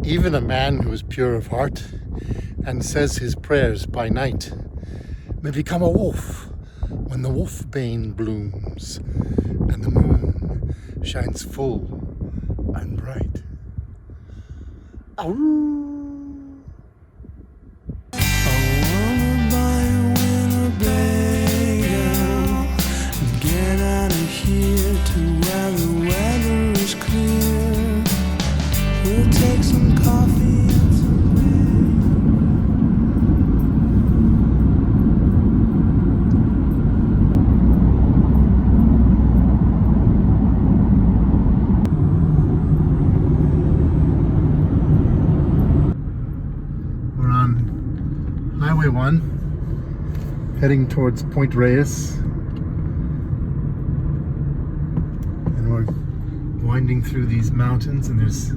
Even a man who is pure of heart and says his prayers by night may become a wolf when the wolfbane blooms and the moon shines full and bright. Ow! Highway 1, heading towards Point Reyes, and we're winding through these mountains, and there's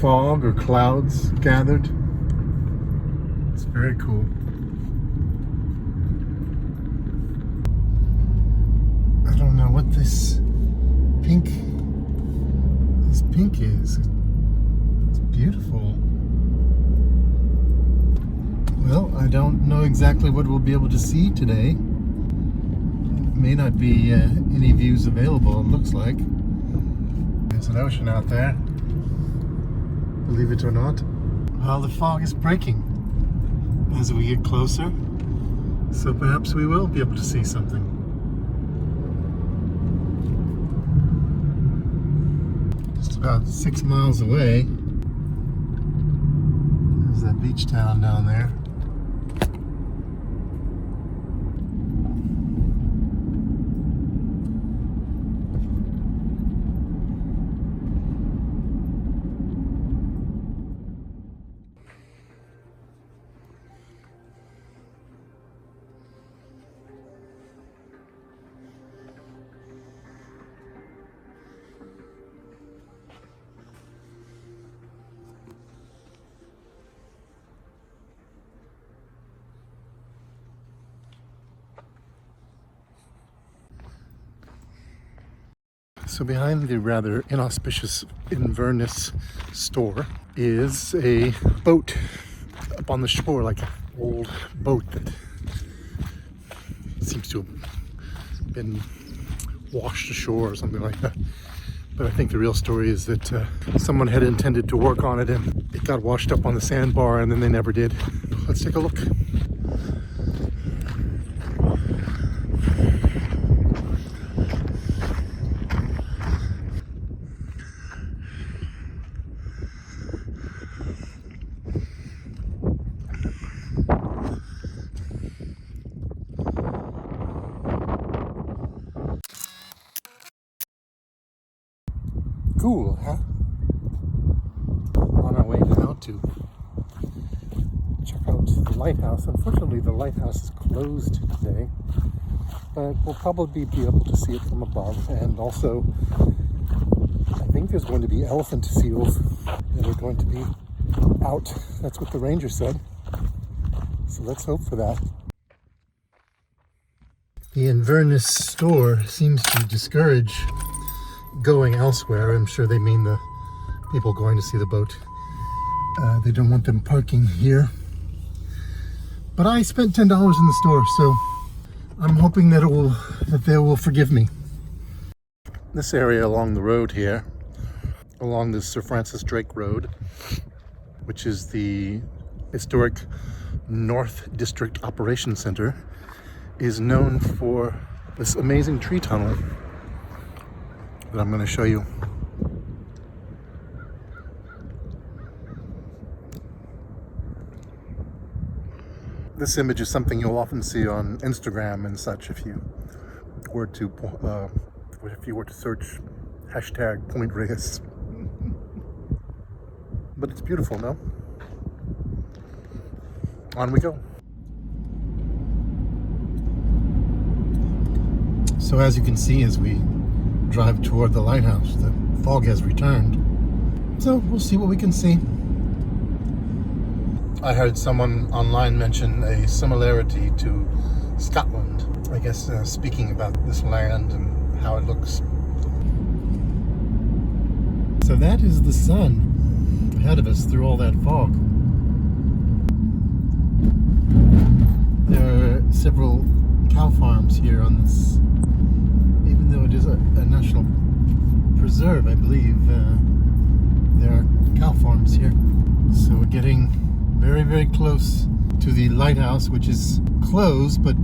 fog or clouds gathered. It's very cool. I don't know what this pink is. It's beautiful. Well, I don't know exactly what we'll be able to see today. May not be any views available, it looks like. There's an ocean out there, believe it or not. Well, the fog is breaking as we get closer, so perhaps we will be able to see something. Just about 6 miles away, there's that beach town down there. So behind the rather inauspicious Inverness store is a boat up on the shore, like an old boat that seems to have been washed ashore or something like that. But I think the real story is that someone had intended to work on it and it got washed up on the sandbar and then they never did. Let's take a look. Cool, huh? On our way now to check out the lighthouse. Unfortunately, the lighthouse is closed today, but we'll probably be able to see it from above. And also, I think there's going to be elephant seals that are going to be out. That's what the ranger said. So let's hope for that. The Inverness store seems to discourage going elsewhere. I'm sure they mean the people going to see the boat. They don't want them parking here. But I spent $10 in the store, so I'm hoping that they will forgive me. This area along the road here, along the Sir Francis Drake Road, which is the historic North District Operations Center, is known for this amazing tree tunnel that I'm going to show you. This image is something you'll often see on Instagram and such if you were to search hashtag Point Reyes. But it's beautiful, no? On we go. So as you can see, as we drive toward the lighthouse, the fog has returned. So we'll see what we can see. I heard someone online mention a similarity to Scotland. I guess speaking about this land and how it looks. So that is the sun. ahead of us through all that fog. There are several cow farms here on this, even though it is a national preserve, I believe. There are cow farms here. So we're getting very, very close to the lighthouse, which is closed, but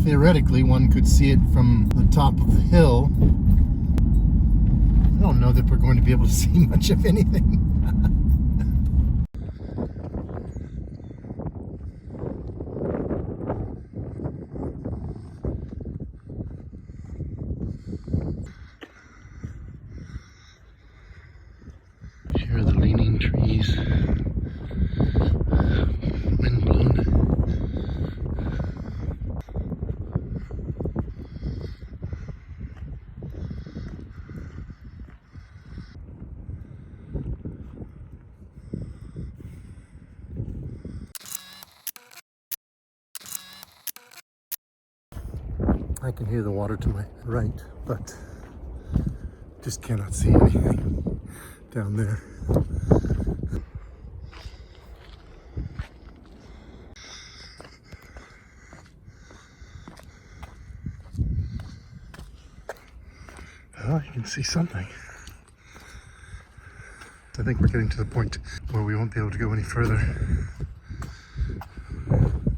theoretically one could see it from the top of the hill. I don't know that we're going to be able to see much of anything. Here are the leaning trees. Windblown. I can hear the water to my right, but just cannot see anything down there. Oh, you can see something. I think we're getting to the point where we won't be able to go any further.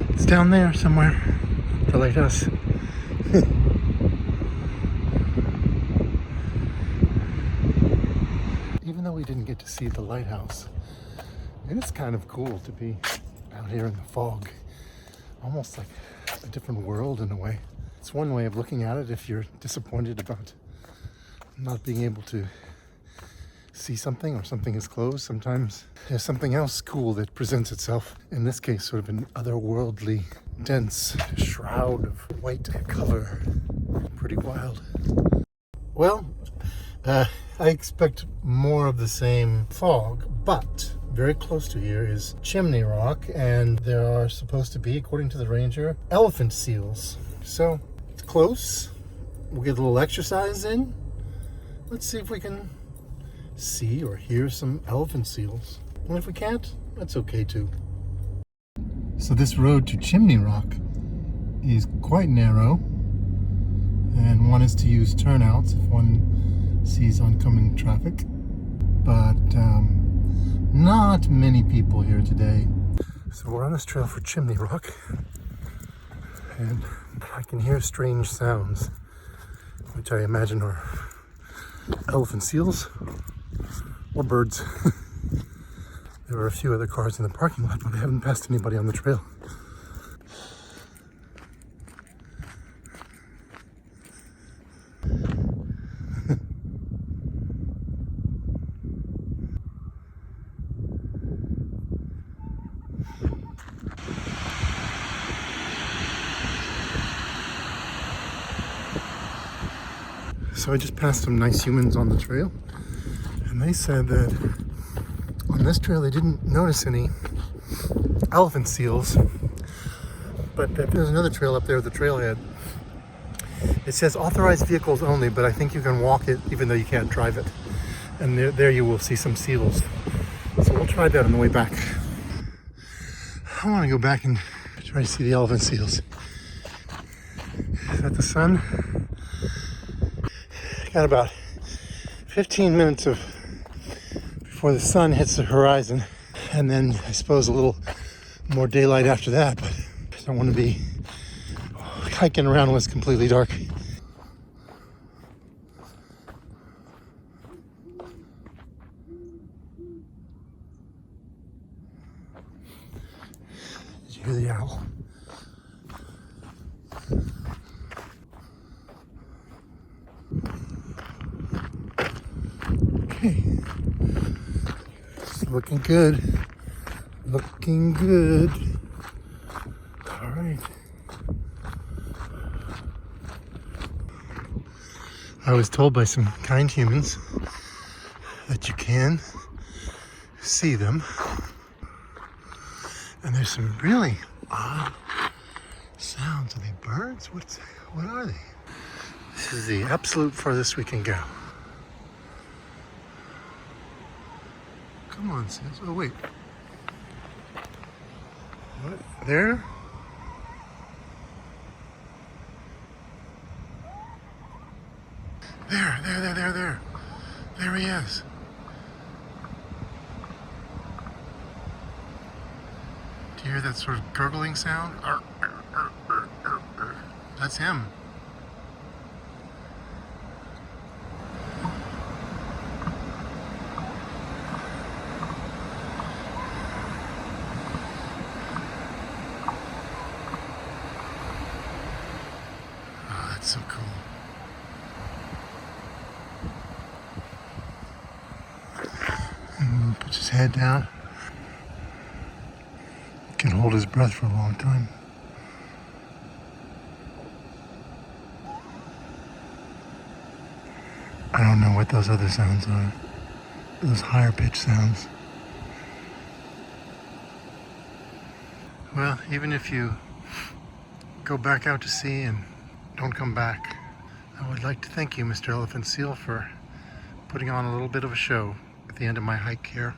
It's down there somewhere, the lighthouse. Even though we didn't get to see the lighthouse, it is kind of cool to be out here in the fog. Almost like a different world in a way. It's one way of looking at it if you're disappointed about not being able to see something or something is closed. Sometimes there's something else cool that presents itself. In this case, sort of an otherworldly, dense shroud of white color. Pretty wild. Well, I expect more of the same fog, but very close to here is Chimney Rock, and there are supposed to be, according to the ranger, elephant seals. So it's close. We'll get a little exercise in. Let's see if we can see or hear some elephant seals. And if we can't, that's okay too. So this road to Chimney Rock is quite narrow, and one is to use turnouts if one sees oncoming traffic. But not many people here today. So we're on this trail for Chimney Rock, and I can hear strange sounds, which I imagine are elephant seals or birds. There were a few other cars in the parking lot, but I haven't passed anybody on the trail. So I just passed some nice humans on the trail, and they said that on this trail they didn't notice any elephant seals, but that there's another trail up there at the trailhead. It says authorized vehicles only, but I think you can walk it even though you can't drive it. And there you will see some seals. So we'll try that on the way back. I want to go back and try to see the elephant seals. Is that the sun? Got about 15 minutes before the sun hits the horizon, and then I suppose a little more daylight after that, but I don't want to be hiking around when it's completely dark. Did you hear the owl? Okay, it's looking good. Looking good. All right. I was told by some kind humans that you can see them. And there's some really odd sounds. Are they birds? What are they? This is the absolute farthest we can go. Come on, seals. Oh, wait. What? There? There. There he is. Do you hear that sort of gurgling sound? That's him. Oh, that's so cool. Puts his head down. Can hold his breath for a long time. I don't know what those other sounds are. Those higher pitched sounds. Well, even if you go back out to sea and don't come back, I would like to thank you, Mr. Elephant Seal, for putting on a little bit of a show at the end of my hike here.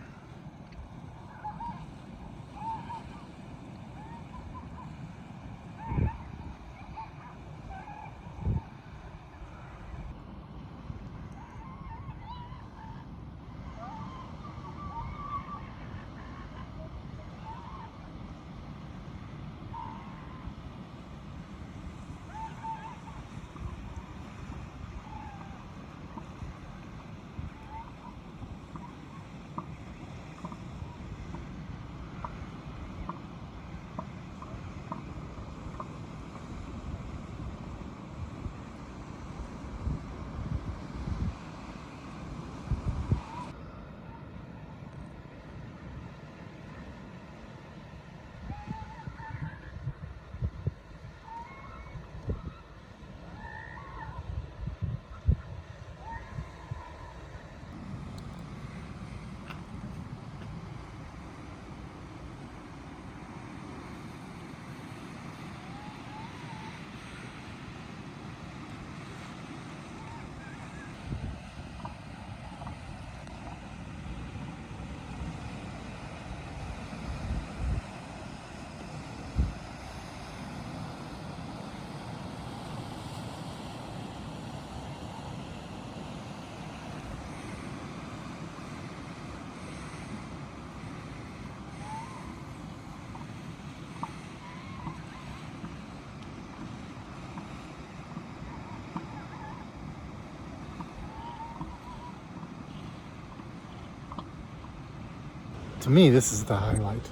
To me, this is the highlight.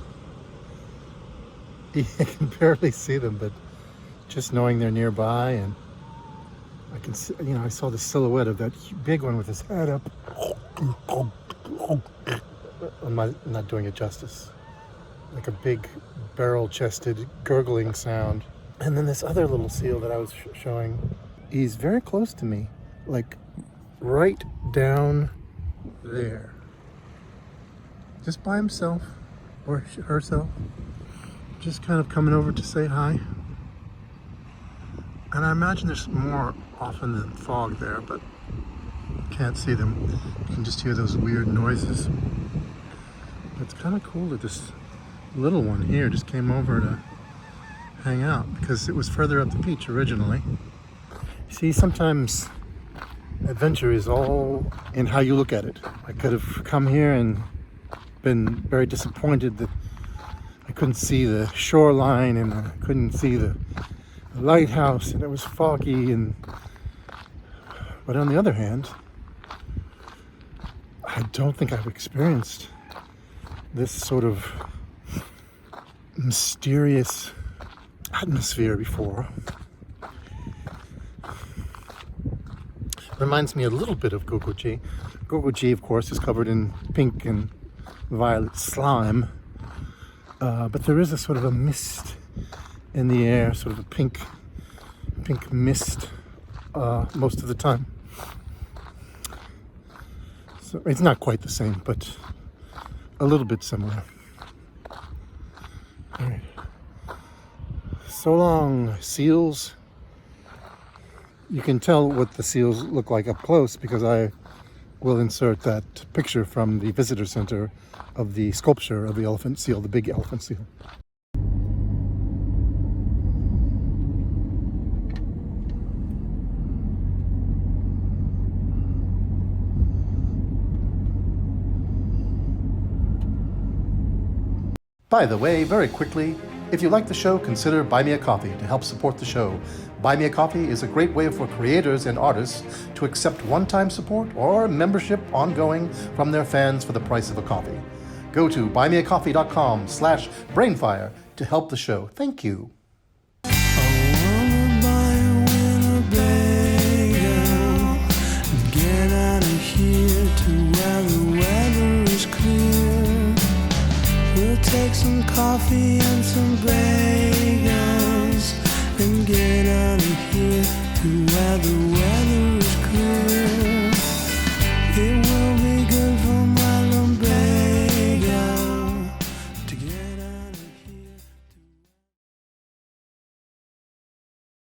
You can barely see them, but just knowing they're nearby, and I can see, I saw the silhouette of that big one with his head up. I'm not doing it justice. Like a big barrel-chested gurgling sound. And then this other little seal that I was showing, he's very close to me, like right down there. Just by himself, or herself, just kind of coming over to say hi. And I imagine there's more often than fog there, but can't see them. You can just hear those weird noises. It's kind of cool that this little one here just came over to hang out, because it was further up the beach originally. See, sometimes adventure is all in how you look at it. I could have come here and been very disappointed that I couldn't see the shoreline and I couldn't see the lighthouse and it was foggy, but on the other hand, I don't think I've experienced this sort of mysterious atmosphere before. Reminds me a little bit of Gugu-Gee. Gugu-Gee, of course, is covered in pink and violet slime, but there is a sort of a mist in the air, sort of a pink mist most of the time. So it's not quite the same, but a little bit similar. All right. So long, seals. You can tell what the seals look like up close because I we'll insert that picture from the visitor center of the sculpture of the elephant seal, the big elephant seal. By the way, very quickly, if you like the show, consider Buy Me a Coffee to help support the show. Buy Me a Coffee is a great way for creators and artists to accept one-time support or membership ongoing from their fans for the price of a coffee. Go to buymeacoffee.com/brainfire to help the show. Thank you. Take some coffee and some bagels and get out of here to where the weather